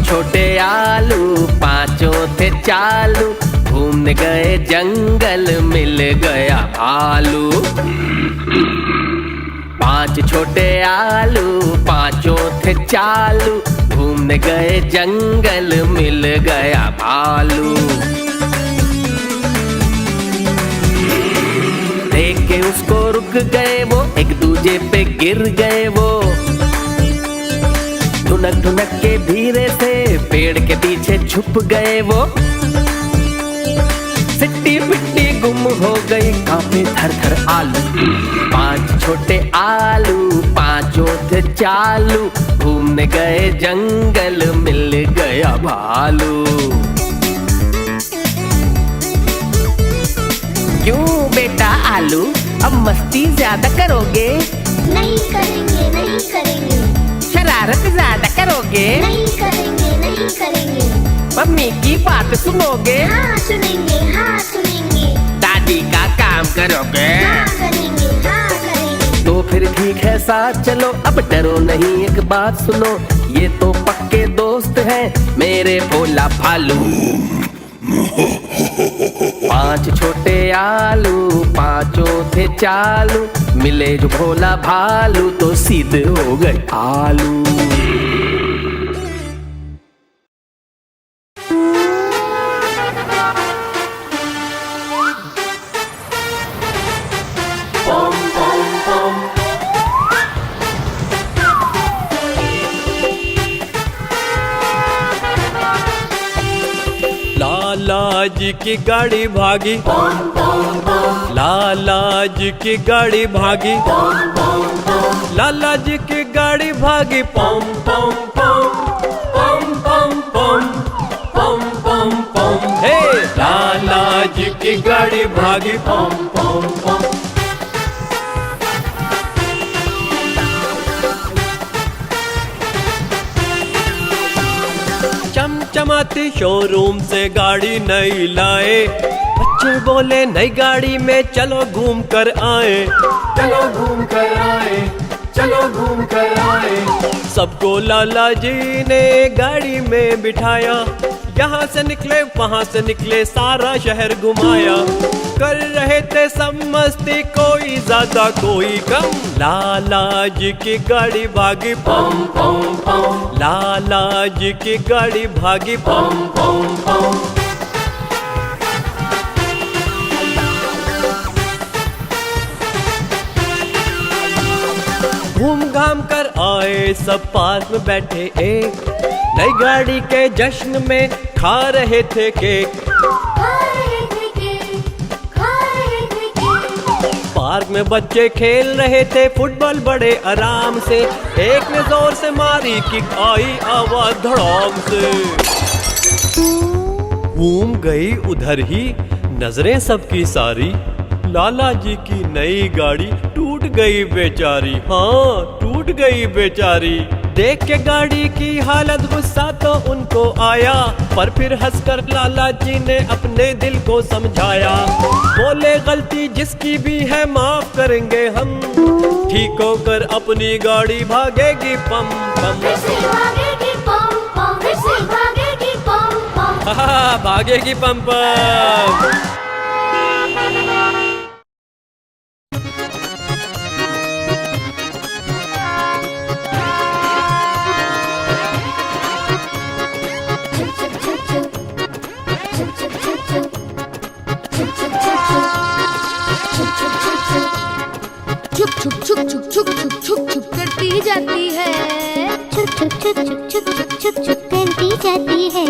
छोटे आलू पांचों थे चालू, घूमने गए जंगल मिल गया भालू। पांच छोटे आलू पांचों थे चालू, घूमने गए जंगल मिल गया भालू। देख के उसको रुक गए वो, एक दूजे पे गिर गए वो। ढुनक ढुनक के धीरे से पेड़ के पीछे छुप गए वो। सिट्टी पिट्टी गुम हो गई, कांपे थर थर आलू। पांच छोटे आलू पांचों थे चालू, घूमने गए जंगल मिल गया भालू। क्यों बेटा आलू, अब मस्ती ज्यादा करोगे? नहीं करेंगे, नहीं करेंगे। शरारत ज्यादा करोगे? नहीं करेंगे, नहीं करेंगे। मम्मी की बात सुनोगे? हाँ सुनेंगे, हाँ सुनेंगे। दादी का काम करोगे? हाँ करेंगे, हाँ करेंगे। तो फिर ठीक है साथ चलो, अब डरो नहीं, एक बात सुनो, ये तो पक्के दोस्त हैं मेरे भोला भालू। पांच छोटे आलू पांचों थे चालू, मिले जो भोला भालू तो सीधे हो गए आलू। लाला जी की गाड़ी भागी, लाला जी की गाड़ी भागी, लाला जी की गाड़ी भागी, पम पम पम पम पम पम पम पम पम। हे लाला जी की गाड़ी भागी, पम पम पम। चमचमाती शोरूम से गाड़ी नई लाए, बच्चे बोले नई गाड़ी में चलो घूम कर आए, चलो घूम कर आए, चलो घूम कर आए। सबको लाला जी ने गाड़ी में बिठाया, यहाँ से निकले वहाँ से निकले सारा शहर घुमाया। कर रहे थे सब मस्ती, कोई ज्यादा कोई कम। लाला जी की गाड़ी भागी, पम पम पम। लाला जी की गाड़ी भागी, पम पम पम। घूम घाम कर आए सब पास में बैठे एक, नई गाड़ी के जश्न में खा रहे थे केक। पार्क में बच्चे खेल रहे थे फुटबॉल बड़े आराम से, एक ने जोर से मारी किक, आई आवाज धड़ाम से। घूम गई उधर ही नजरें सबकी सारी, लाला जी की नई गाड़ी टूट गई बेचारी, हाँ टूट गई बेचारी। देख के गाड़ी की हालत गुस्सा तो उनको आया, पर फिर हंसकर लाला जी ने अपने दिल को समझाया। बोले गलती जिसकी भी है माफ करेंगे हम, ठीक होकर अपनी गाड़ी भागेगी पम पम। फिर से भागेगी पम पम, फिर से भागेगी पम पम। हाँ भागेगी पम पम। छुक छुक छुक छुक छुक छुक छुक छुक करती जाती है, छुक छुक छुक छुक छुक छुक छुक छुक करती जाती है।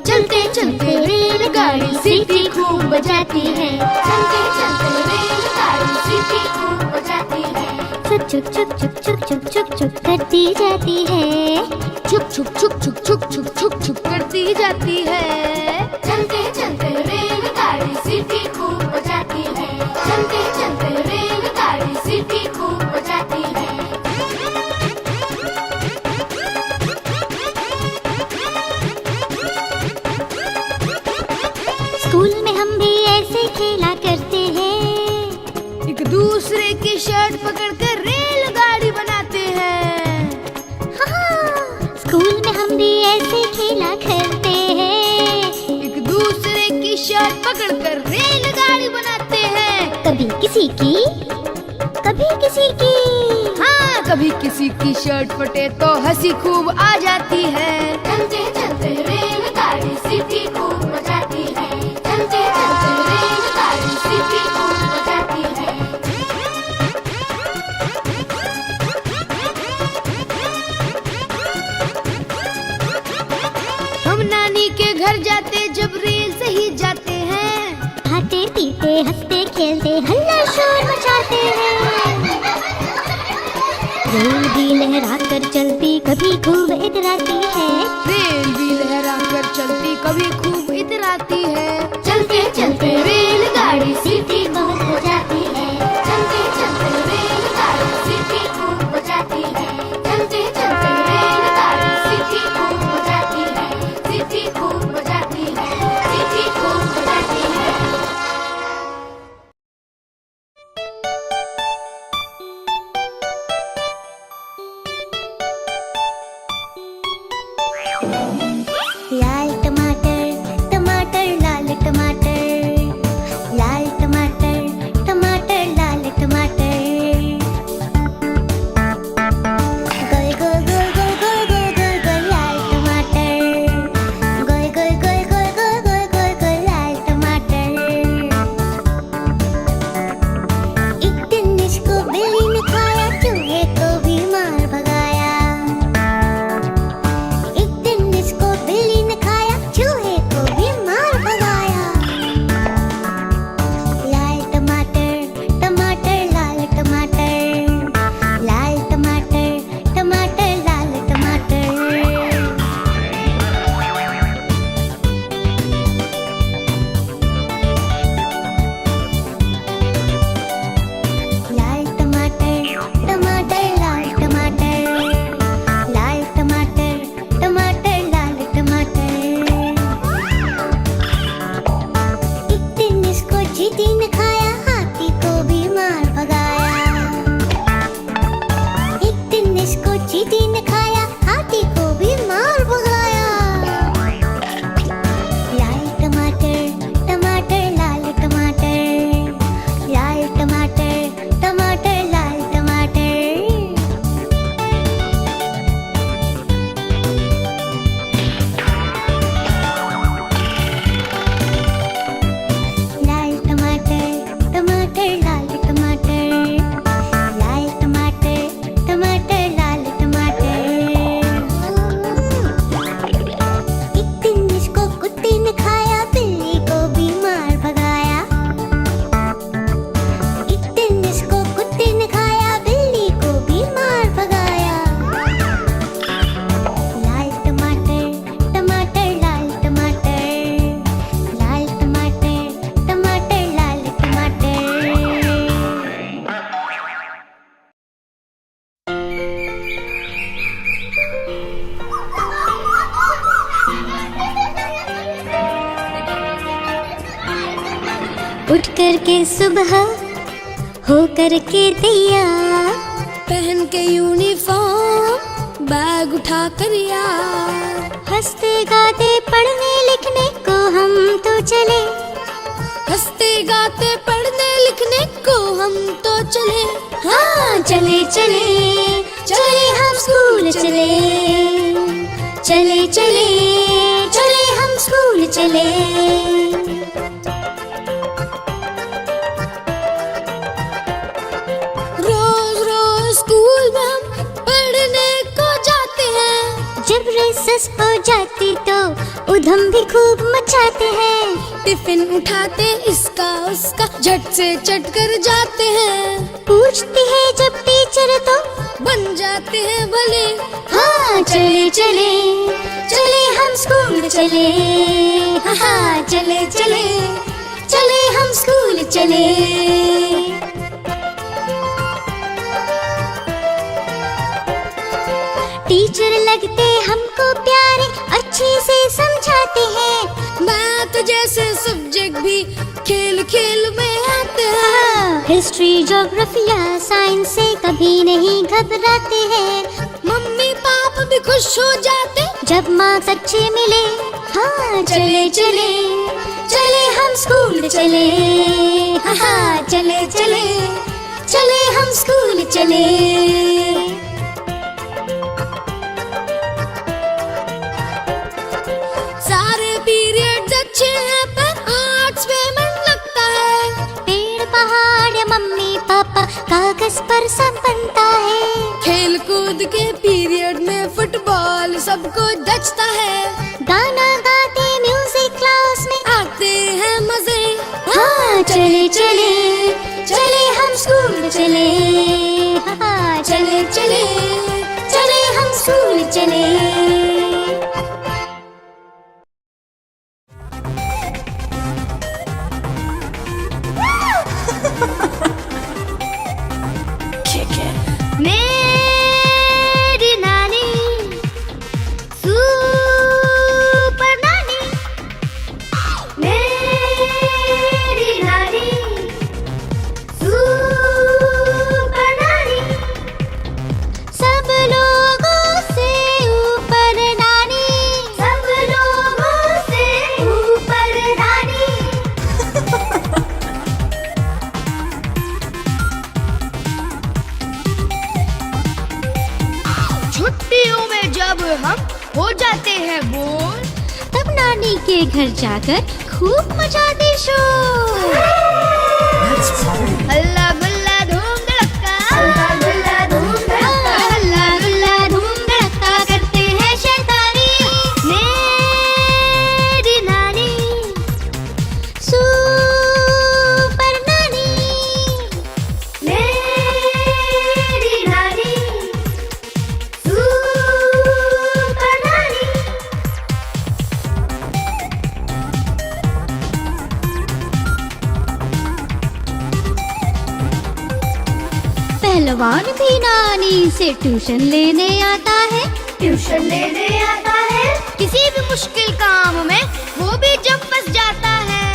चलते चलते रेलगाड़ी सीटी खूब बजाती है, चलते चलते रेलगाड़ी सीटी खूब बजाती है। छुक छुक छुक छुक छुक छुक छुक छुक करती जाती है, छुक छुक छुक छुक छुक छुक छुक छुक करती जाती है। चलते चलते रेलगाड़ी सीटी खूब बजाती है, चलते चलते रेलगाड़ी सीटी खूब बजाती है। स्कूल में हम भी ऐसे खेला करते हैं, एक दूसरे की शर्ट पकड़कर रेलगाड़ी बनाते हैं। हाँ, स्कूल में हम भी ऐसे पकड़कर रेलगाड़ी बनाते हैं। कभी किसी की, कभी किसी की। हाँ, कभी किसी की शर्ट फटे तो हंसी खूब आ जाती है। चलते चलते रेलगाड़ी सीटी खूब बजाती है। चलते चलते रेलगाड़ी सीटी खूब बजाती है। हम नानी के घर जाते जब रेल से ही जाते हैं। खाते पीते हंसते खेलते हल्ला शोर मचाते हैं। रेल भी लहरा कर चलती कभी खूब इतराती है। रेल भी लहरा कर चलती कभी खूब इतराती है। चलते चलते रेलगाड़ी सीटी खूब बजाती है। चलते चलते रेलगाड़ी सीटी खूब बजाती है। चलते चलते रेलगाड़ी सीटी खूब बजाती है। सीटी खूब बजाती है। सीटी खूब बजाती है। लाल टमाटर टमाटर लाल टमाटर, लाल टमाटर टमाटर लाल टमाटर। गोल गोल गोल गोल गोल गोल गोल गोल लाल टमाटर। गोल गोल गोल गोल गोल गोल गोल गोल लाल टमाटर। एक दिन इसको बिल्ली ने खाया, चूहे को भी मार भगाया। एक दिन इसको बिल्ली ने खाया, चूहे को भी मार भगाया। लाल टमाटर टमाटर लाल टमाटर, लाल टमाटर टमाटर लाल टमाटर। लाल टमाटर टमाटर लाल टमाटर, लाल टमाटर टमाटर लाल टमाटर। एक दिन इसको चींटी ने खाया, हाथी को भी मार भगाया। एक दिन इसको चींटी ने खाया, हाथी को भी मार भगाया। लाल टमाटर टमाटर लाल टमाटर, लाल टमाटर टमाटर लाल टमाटर। लाल टमाटर टमाटर लाल टमाटर, लाल टमाटर टमाटर लाल टमाटर। एक दिन इसको कुत्ते ने खाया, बिल्ली को भी मार भगाया। एक दिन इसको कुत्ते ने खाया, बिल्ली को भी मार भगाया। लाल टमाटर टमाटर लाल टमाटर, लाल टमाटर टमाटर लाल टमाटर। उठ कर के सुबह हो कर के तैयार, पहन के यूनिफॉर्म बैग उठा कर यार। हंसते गाते पढ़ने लिखने को हम तो चले। हंसते गाते पढ़ने लिखने को हम तो चले। हाँ चले चले चले हम स्कूल चले। चले चले चले हम स्कूल चले। रोज रोज स्कूल में हम पढ़ने को जाते हैं। जब रेसेस हो जाती तो उधम भी खूब मचाते हैं। टिफिन उठाते इसका उसका झट से चट कर जाते हैं। पूछती है जब टीचर तो बन जाते हैं भले। हाँ चले चले चले हम स्कूल चले। हाँ चले चले चले हम स्कूल चले। टीचर लगते हमको प्यारे, अच्छे से समझाते हैं। मैथ जैसे सब्जेक्ट भी खेल खेल में आते हैं। हिस्ट्री ज्योग्राफी या साइंस से कभी नहीं घबराते हैं। मम्मी पापा भी खुश हो जाते जब मार्क्स अच्छे मिले। हाँ चले चले चले हम स्कूल चले, हाँ हाँ चले चले चले हम स्कूल चले। सारे पीरियड्स अच्छे हैं पर आर्ट्स में मन लगता है। पेड़ पहाड़ मम्मी पापा कागज पर सब बनता है। खेल कूद के पीरियड में फुटबॉल सबको जचता है। गाना गाते म्यूजिक क्लास में आते हैं मजे। हाँ चले चले चले हम स्कूल चले, हाँ चले चले चले हम स्कूल चले। मेरी नानी सुपर नानी, मेरी नानी सुपर नानी, सब लोगों से ऊपर नानी, सब लोगों से ऊपर नानी। छुट्टियों में जब हम हो जाते हैं बोर, तब नानी के घर जाकर खूब मचाते शोर। हल्ला गुल्ला धूम धड़का, हल्ला गुल्ला धूम धड़का, हल्ला गुल्ला धूम धड़का करते हैं शैतानी। मेरी नानी सुपर नानी, मेरी नानी सुपर नानी। पहलवान भी नानी से ट्यूशन लेने आता है, ट्यूशन लेने आता है। किसी भी मुश्किल काम में वो भी जब फंस जाता है।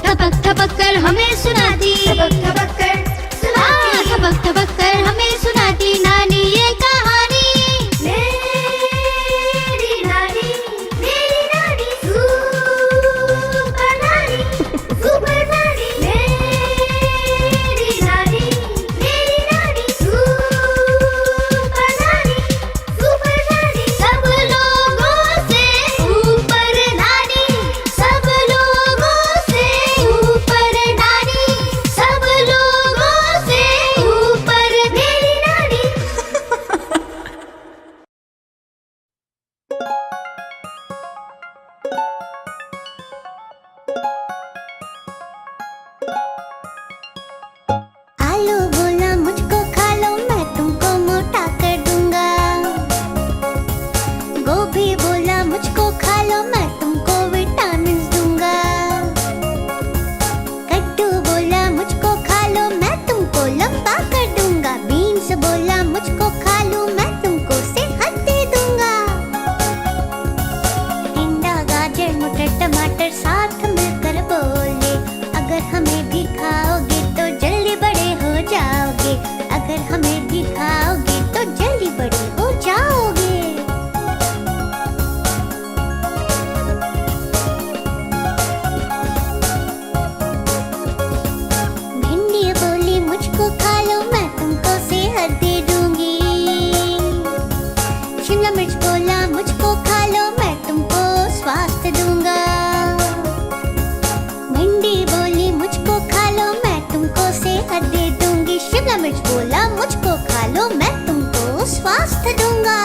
थपक थपक कर हमें सुनाती, थपक थपक कर सुनाती, थपक थपक कर हमें सुनाती नानी ये कहानी। मेरी नानी सुपर नानी, सुपर नानी। मेरी नानी सुपर नानी, सुपर नानी। सब लोगों से ऊपर नानी, सब लोगों से ऊपर नानी, सब लोगों से ऊपर मेरी नानी। आलू बोला मुझको खा लो मैं तुमको मोटा कर दूंगा। गोभी बोला मुझको खा लो मैं तुमको विटामिन दूंगा। कद्दू बोला मुझको खा लो मैं तुमको लंबा कर दूंगा। बीन्स बोला मुझको खा लो मैं तुमको सेहत दे दूंगा। टिंडा गाजर मटर टमाटर साथ मिलकर बोले, अगर हमें भी खाओगे तो जल्दी बड़े हो जाओगे। अगर हमें भी खाओगे तो जल्दी बड़े हो जाओगे। भिंडी बोली मुझको खा लो मैं तुमको सेहत दे दूंगी। शिमला मिर्च बोला मुझको खा लो मैं तुमको स्वास्थ्य दूंगा। भिंडी बोली मुझको खा लो मैं तुमको सेहत दे दूंगी। शिमला मिर्च बोला मुझको खा लो मैं तुमको स्वास्थ्य दूंगा।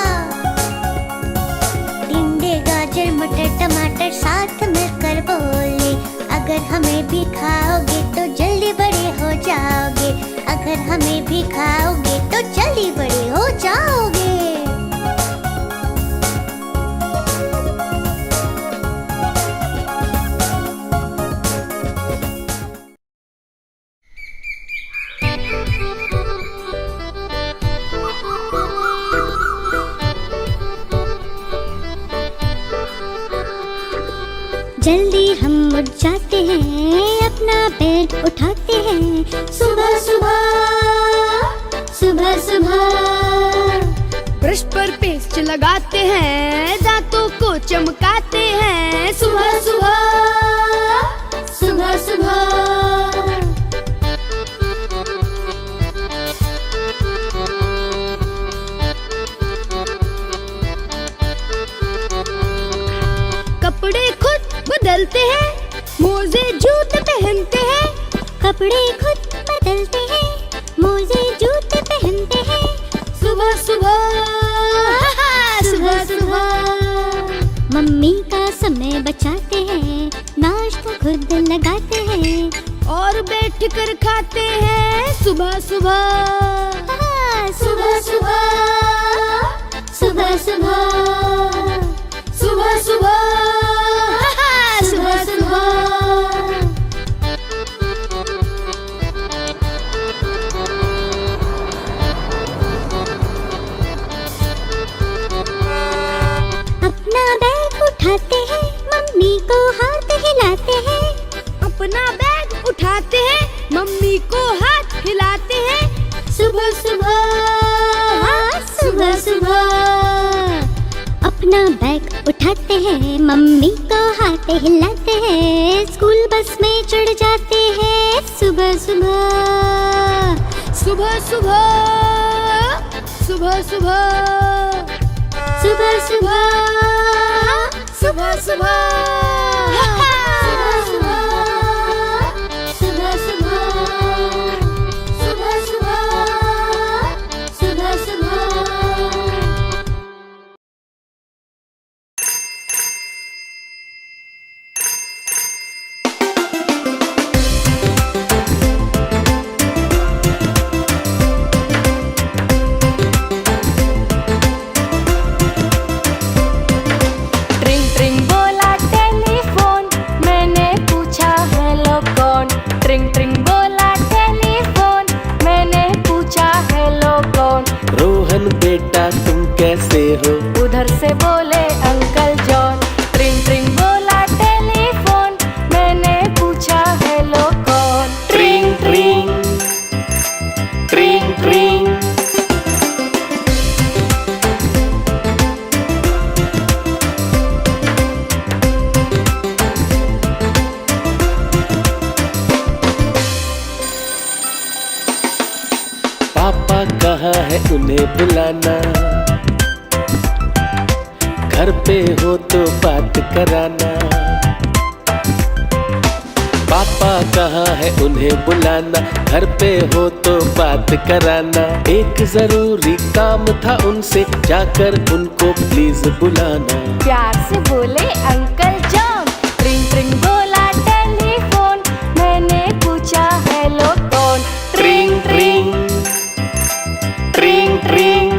टिंडे गाजर मटर टमाटर साथ मिलकर बोले, अगर हमें भी खाओगे तो जल्दी बड़े हो जाओगे। अगर हमें भी खाओगे तो जल्दी बड़े हो जाओगे। जल्दी हम उठ जाते हैं, अपना बेड उठाते हैं। सुबह सुबह सुबह सुबह ब्रश पर पेस्ट लगाते हैं, दांतों को चमकाते हैं। सुबह सुबह सुबह सुबह कपड़े खुद बदलते हैं, मोजे जूते पहनते हैं। कपड़े खुद बदलते हैं, मोजे जूते पहनते हैं। सुबह सुबह सुबह सुबह मम्मी का समय बचाते हैं, नाश्ता खुद लगाते हैं और बैठ कर खाते हैं। सुबह सुबह सुबह सुबह सुबह सुबह सुबह सुबह सुबह सुबह अपना बैग उठाते हैं, मम्मी को हाथ हिलाते हैं। अपना बैग उठाते हैं, मम्मी को हाथ हिलाते हैं। सुबह सुबह सुबह सुबह अपना बैग उठाते हैं, मम्मी को हाथ हिलाते हैं। स्कूल बस में चढ़ जाते हैं। सुबह सुबह सुबह सुबह सुबह सुबह सुबह सुबह सुबह सुबह सुबह सुबह सुबह सुबह सुबह बेटा तुम कैसे हो? उधर से बोले अंकल जॉन। ट्रिंग ट्रिंग बोला टेलीफोन, मैंने पूछा हेलो कौन। ट्रिंग ट्रिंग ट्रिंग ट्रिंग पापा कहाँ है उन्हें बुलाना, घर पे हो तो बात कराना। पापा कहाँ है उन्हें बुलाना, घर पे हो तो बात कराना। एक जरूरी काम था उनसे, जाकर उनको प्लीज बुलाना। प्यार से बोले अंकल जॉन। ट्रिंग ट्रिंग बोला टेलीफोन, मैंने पूछा हेलो कौन। ट्रिंग ट्रिंग ट्रिंग ट्रिंग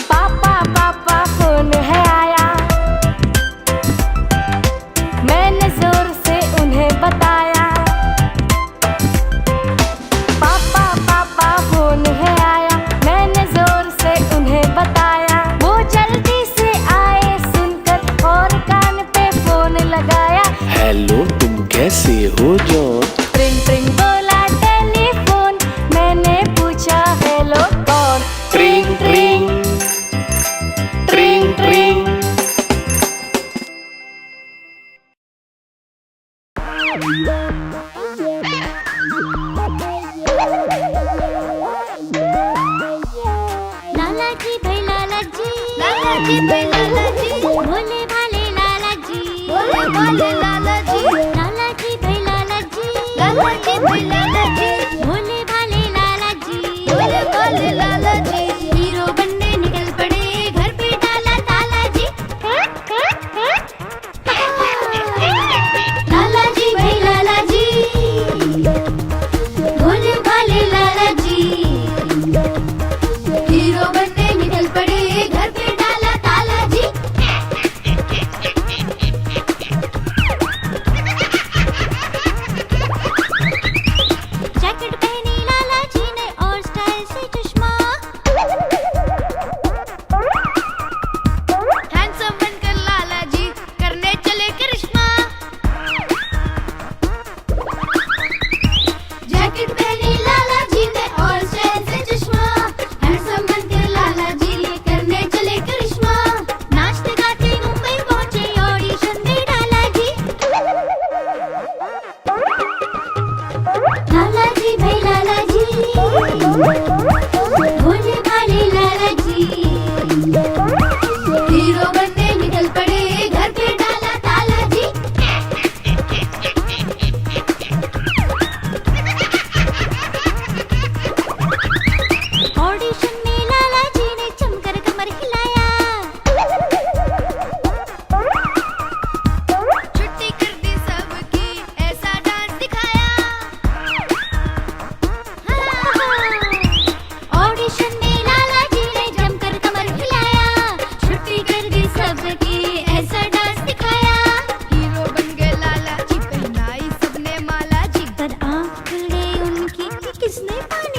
पापा पापा फोन है आया, मैंने जोर से उन्हें बताया। पापा पापा फोन है आया, मैंने जोर से उन्हें बताया। वो जल्दी से आए सुनकर और कान पे फोन लगाया। हेलो तुम कैसे हो जॉन? ट्रिंग ट्रिंग बोला टेलीफोन, मैंने पूछा हेलो कौन। ट्रिंग ट्रिंग ट्रिंग ट्रिंग लाला जी भाई लाला जी, लाला जी भाई लाला जी, भोले भाले लाला जी, भोले भाले लाला जी, लाला जी भाई लाला जी, लाला जी भाई लाला जी, भोले भाले लाला जी, भोले भाले लाला जी। हीरो बनने निकल पड़े, घर पे डाला ताला जी। लाला जी भाई लाला जी, भोले भाले लाला जी, हीरो बनने निकल पड़े, घर पे डाला ताला जी। जैकेट पहनी लाला जी ने और स्टाइल से चश्मा, हैंडसम बनकर लाला जी ये करने चले करिश्मा। नाचते गाते मुंबई पहुंचे, ऑडिशन में डाला जी। लाला जी भाई लाला जी, भोले भाले लाला जी, हीरो बनने निकल पड़े, घर पे डाला ताला जी। ऑडिशन में लाला जी ने जमकर कमर हिलाया, छुट्टी कर दी सबकी, ऐसा डांस दिखाया। ऑडिशन में लाला जी ने जमकर कमर हिलाया, छुट्टी कर दी सबकी, ऐसा डांस दिखाया। हीरो बन गए लाला जी, पहनाई सबने माला जी। पर आँख खुल गई उनकी कि किसने पानी